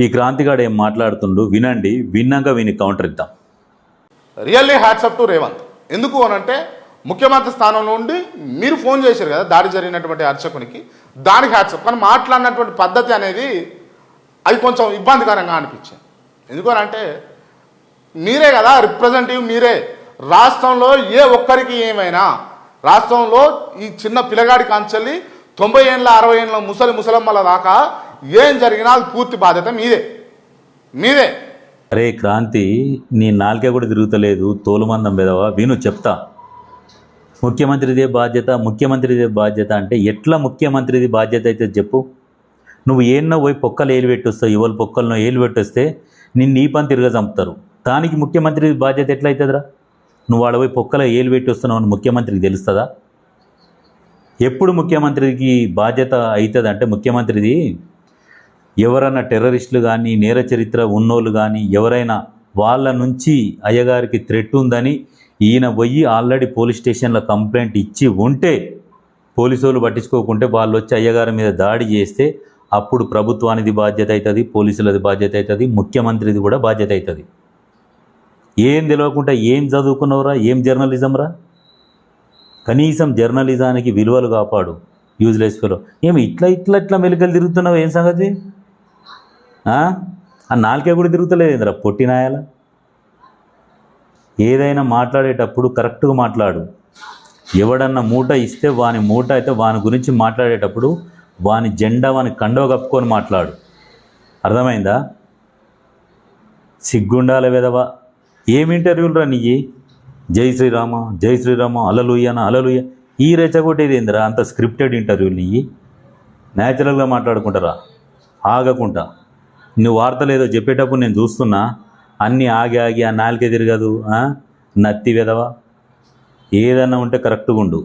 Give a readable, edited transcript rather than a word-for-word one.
ఈ క్రాంతిగాడు ఏం మాట్లాడుతుండు వినండి, విన్నాక వీని కౌంటర్ ఇద్దాం. Really hats off to Revanth. ఎందుకు అనంటే ముఖ్యమంత్రి స్థానంలో ఉండి మీరు ఫోన్ చేశారు కదా దాడి జరిగినటువంటి అర్చకునికి, దానికి హ్యాట్సప్. కానీ మాట్లాడినటువంటి పద్ధతి అనేది అది కొంచెం ఇబ్బందికరంగా అనిపించింది. ఎందుకనంటే మీరే కదా రిప్రజెంటేటివ్, మీరే. రాష్ట్రంలో ఏ ఒక్కరికి ఏమైనా, రాష్ట్రంలో ఈ చిన్న పిల్లగాడి కాంచెల్లి 90 ఏళ్ళ 60 ఏళ్ళ ముసలమ్మల దాకా ఏం జరిగినా అది పూర్తి బాధ్యత మీదే. అరే క్రాంతి, నీ నాలుకే కూడా తిరుగుతలేదు, తోలుమందం బెదవా. విను చెప్తా. ముఖ్యమంత్రిదే బాధ్యత అంటే ఎట్లా ముఖ్యమంత్రిది బాధ్యత అయితే చెప్పు. నువ్వు ఏన్నో పోయి పొక్కలు ఏలు పెట్టొస్తావు, ఎవరు పొక్కలను ఏలు పెట్టొస్తే నిన్ను నీ పని తిరగ చంపుతారు. దానికి ముఖ్యమంత్రి బాధ్యత ఎట్లా అవుతుందిరా? నువ్వు వాడ పోయి పొక్కల ఏలు పెట్టి వస్తున్నావు అని ముఖ్యమంత్రికి తెలుస్తుందా? ఎప్పుడు ముఖ్యమంత్రికి బాధ్యత అవుతుంది అంటే, ముఖ్యమంత్రిది ఎవరైనా టెర్రరిస్టులు కానీ నేర చరిత్ర ఉన్నోళ్ళు కానీ ఎవరైనా వాళ్ళ నుంచి అయ్యగారికి థ్రెట్ ఉందని ఈయన పోయి ఆల్రెడీ పోలీస్ స్టేషన్లో కంప్లైంట్ ఇచ్చి ఉంటే, పోలీసు వాళ్ళు పట్టించుకోకుంటే వాళ్ళు వచ్చి అయ్యగారి మీద దాడి చేస్తే అప్పుడు ప్రభుత్వానిది బాధ్యత అవుతుంది, పోలీసులది బాధ్యత అవుతుంది, ముఖ్యమంత్రిది కూడా బాధ్యత అవుతుంది. ఏం తెలియకుండా ఏం చదువుకున్నవరా, ఏం జర్నలిజం రా? కనీసం జర్నలిజానికి విలువలు కాపాడు. Useless fellow. ఏమి ఇట్లా మెలికలు తిరుగుతున్నావు, ఏం సంగతి? ఆ నాలుకే కూడా తిరుగుతలేదురా పొట్టినాయాల. ఏదైనా మాట్లాడేటప్పుడు కరెక్ట్గా మాట్లాడు. ఎవడన్నా మూట ఇస్తే వాని మూట అయితే వాని గురించి మాట్లాడేటప్పుడు వాని జెండా వాని కండవ కప్పుకొని మాట్లాడు. అర్థమైందా? సిగ్గుండాల వెదవా. ఏమి ఇంటర్వ్యూలు రా నీయి? జై శ్రీరామ అలలుయ్య ఈ రెచ్చగొట్టేది ఏందిరా? అంత స్క్రిప్టెడ్ ఇంటర్వ్యూలు నీయి. న్యాచురల్గా మాట్లాడుకుంటారా ఆగకుండా. నువ్వు వార్తలు ఏదో చెప్పేటప్పుడు నేను చూస్తున్నా, అన్నీ ఆగి ఆ నాలుకే తిరగదు. నత్తి వెదవా. ఏదన్నా ఉంటే కరెక్ట్గా ఉండు.